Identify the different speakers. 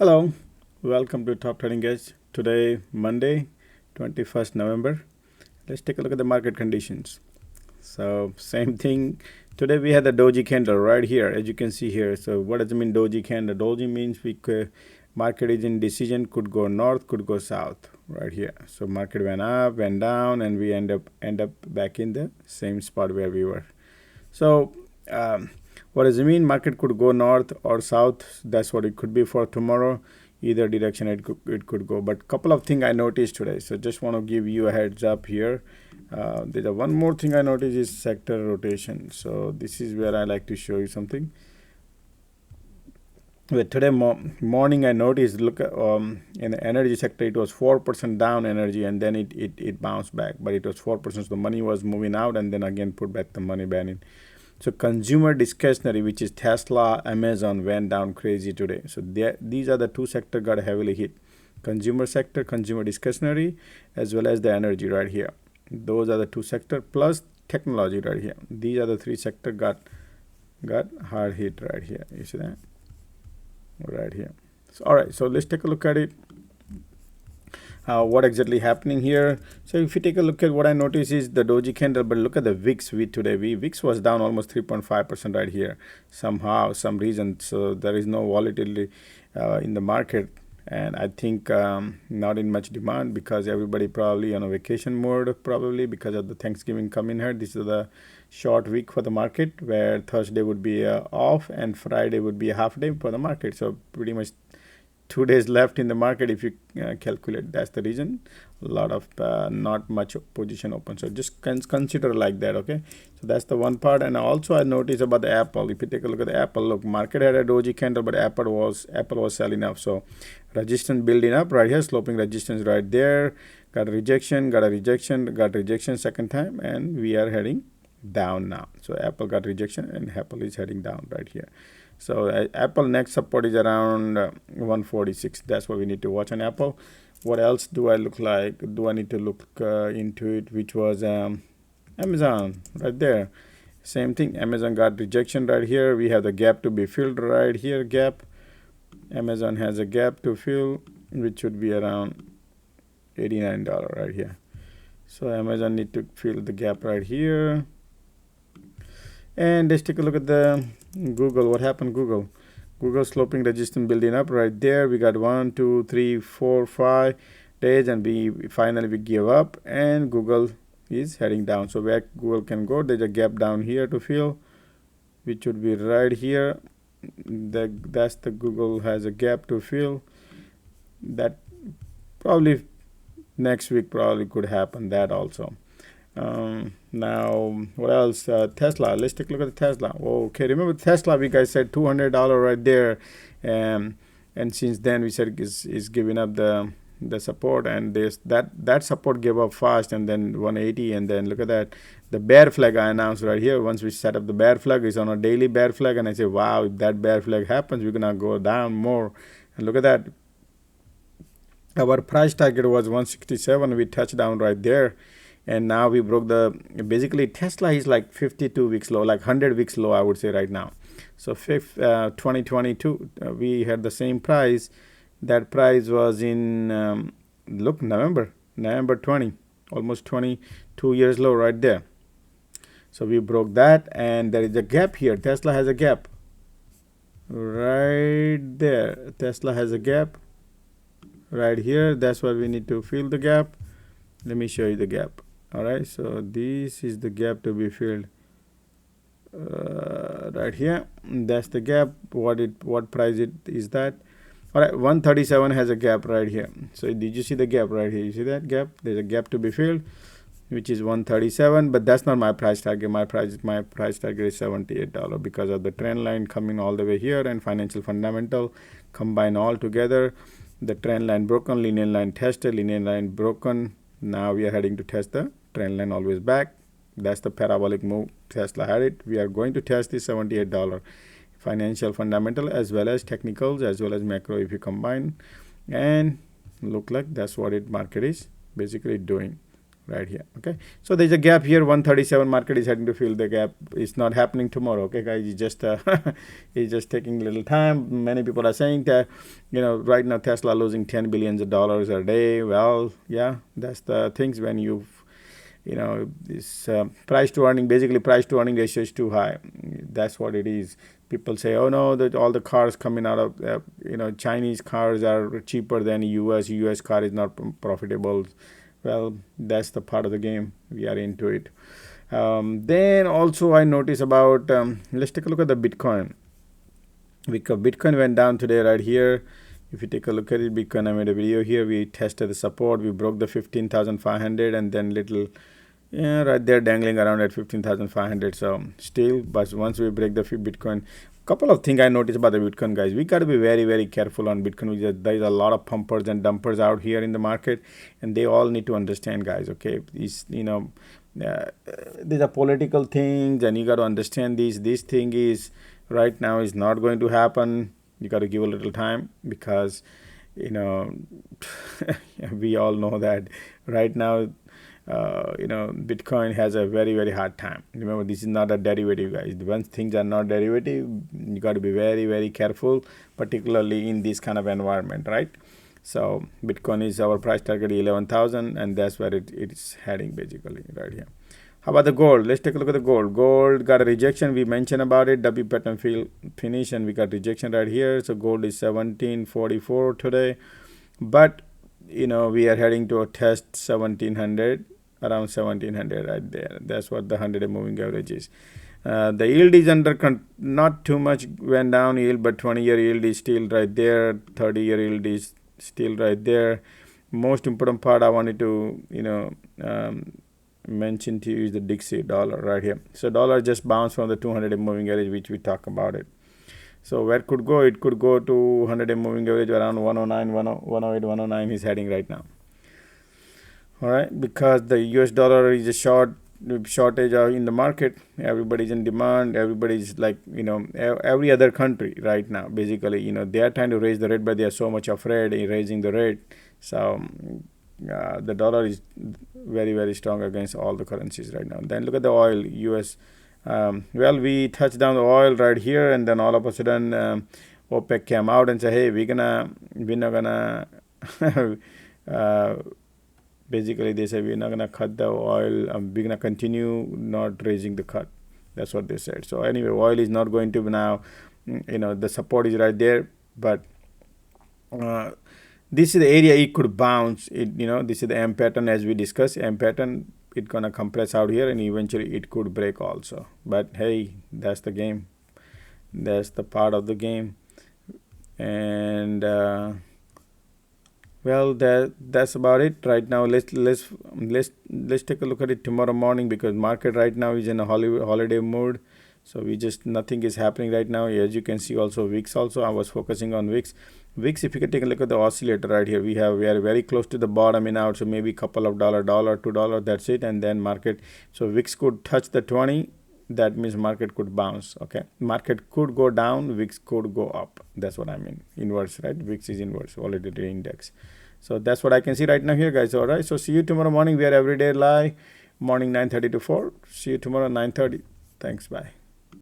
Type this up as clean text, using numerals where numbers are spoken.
Speaker 1: Hello, welcome to Top Trading Edge. Today, Monday, 21st November. Let's take a look at the market conditions. So, same thing. Today we had the doji candle right here, as you can see here. So, what does it mean, doji candle? Doji means market is in decision, could go north, could go south, right here. So, market went up, went down, and we end up back in the same spot where we were. So, what does it mean? Market could go north or south. That's what it could be for tomorrow. Either direction it could go. But couple of things I noticed today. So just want to give you a heads up here. There's one more thing I noticed is sector rotation. So this is where I like to show you something. But today morning I noticed, look, in the energy sector it was 4% down energy, and then it bounced back. But it was 4%, so the money was moving out, and then again put back the money back in. So consumer discretionary, which is Tesla, Amazon, went down crazy today. So these are the two sectors got heavily hit. Consumer sector, consumer discretionary, as well as the energy right here. Those are the two sectors, plus technology right here. These are the three sectors got hard hit right here. You see that? Right here. So, all right, so let's take a look at it. What exactly happening here? So if you take a look at what I notice is the doji candle, but look at the VIX today. VIX was down almost 3.5% right here. Somehow, some reason, so there is no volatility in the market, and I think not in much demand because everybody probably on a vacation mode, probably because of the Thanksgiving coming here. This is the short week for the market, where Thursday would be off and Friday would be a half day for the market. So pretty much 2 days left in the market if you calculate. That's the reason. A lot of not much position open. So just consider like that, okay? So that's the one part. And also I noticed about the Apple. If you take a look at the Apple, look, market had a doji candle, but Apple was selling up. So resistance building up right here, sloping resistance right there. Got a rejection, got rejection second time, and we are heading down now. So Apple got rejection and Apple is heading down right here. So Apple next support is around 146. That's what we need to watch on Apple. What else do I look like? Do I need to look into it? Which was Amazon right there. Same thing. Amazon got rejection right here. We have the gap to be filled right here. Gap. Amazon has a gap to fill, which should be around $89 right here. So Amazon need to fill the gap right here. And let's take a look at the Google. What happened? Google sloping resistance building up right there. We got 1, 2, 3, 4, 5 days, and we finally give up, and Google is heading down. So where Google can go, there's a gap down here to fill, which should be right here. That's the Google has a gap to fill. That probably next week probably could happen, that also. Now what else? Tesla. Let's take a look at the Tesla. Okay, remember Tesla, we guys said $200 right there, and since then we said is giving up the support, and that support gave up fast, and then 180, and then look at that, the bear flag I announced right here. Once we set up the bear flag, is on a daily bear flag, and I say, wow, if that bear flag happens, we're gonna go down more. And look at that, our price target was 167. We touched down right there. And now we broke basically Tesla is like 52 weeks low, like 100 weeks low, I would say right now. So 2022, we had the same price. That price was in, look, November 20, almost 22 years low right there. So we broke that, and there is a gap here. Tesla has a gap right there. Tesla has a gap right here. That's why we need to fill the gap. Let me show you the gap. All right, so this is the gap to be filled right here. That's the gap. What price is that? All right, 137 has a gap right here. So did you see the gap right here? You see that gap? There's a gap to be filled, which is 137. But that's not my price target. My price target is $78 because of the trend line coming all the way here, and financial fundamental combine all together. The trend line broken, linear line tested, linear line broken. Now we are heading to test the trend line always back. That's the parabolic move. Tesla had it. We are going to test this $78 financial fundamental as well as technicals as well as macro if you combine, and look like that's what market is basically doing right here. Okay, so there's a gap here, 137. Market is heading to fill the gap. It's not happening tomorrow. Okay, guys, it's just it's just taking a little time. Many people are saying that, right now Tesla losing $10 billion a day. Well, yeah, that's the things when this price to earning, basically price to earning ratio is too high. That's what it is. People say, oh no, that all the cars coming out of Chinese cars are cheaper than US car is not profitable. Well, that's the part of the game. We are into it. Then also I notice about, let's take a look at the Bitcoin. Because Bitcoin went down today right here. If you take a look at it, Bitcoin, I made a video here. We tested the support. We broke the 15,500 and then little, right there dangling around at 15,500. So still, but once we break the Bitcoin, couple of things I noticed about the Bitcoin, guys. We got to be very, very careful on Bitcoin. There's a lot of pumpers and dumpers out here in the market, and they all need to understand, guys. Okay, these, these are political things, and you got to understand these. This thing is right now is not going to happen. You got to give a little time because, we all know that right now, Bitcoin has a very, very hard time. Remember, this is not a derivative, guys. Once things are not derivative, you got to be very, very careful, particularly in this kind of environment, right? So Bitcoin is our price target 11,000, and that's where it is heading basically right here. How about the gold? Let's take a look at the gold. Gold got a rejection. We mentioned about it. W pattern finish, and we got rejection right here. So gold is 1744 today, but we are heading to a test 1700, around 1700 right there. That's what the 100-day moving average is. The yield is not too much went down yield, but 20-year yield is still right there. 30-year yield is still right there. Most important part I wanted to mention to you is the Dixie dollar right here. So dollar just bounced from the 200-day moving average, which we talk about it. So where could go? It could go to 100-day moving average around 109, 108, 109 is heading right now. All right, because the US dollar is a shortage in the market. Everybody's in demand. Everybody's like, every other country right now, basically, they are trying to raise the rate, but they are so much afraid in raising the rate. So the dollar is very, very strong against all the currencies right now. Then look at the oil, US. Well, we touched down the oil right here, and then all of a sudden OPEC came out and said, hey, we're not gonna basically they said we're not gonna cut the oil, we're gonna continue not raising the cut. That's what they said. So anyway, oil is not going to now, the support is right there, but this is the area it could bounce. This is the M pattern as we discussed. M pattern, it's gonna compress out here and eventually it could break also. But hey, that's the game. That's the part of the game. And well, that's about it right now. Let's take a look at it tomorrow morning, because market right now is in a holiday mood. So nothing is happening right now. As you can see, also VIX also, I was focusing on VIX. VIX, if you can take a look at the oscillator right here, we are very close to the bottom in out, so maybe couple of $1, $2, that's it, and then market. So VIX could touch the 20. That means market could bounce. Okay, market could go down, VIX could go up. That's what I mean. Inverse, right? VIX is inverse, volatility index. So that's what I can see right now here, guys. All right. So see you tomorrow morning. We are every day live, morning 9:30 to 4. See you tomorrow 9:30. Thanks. Bye.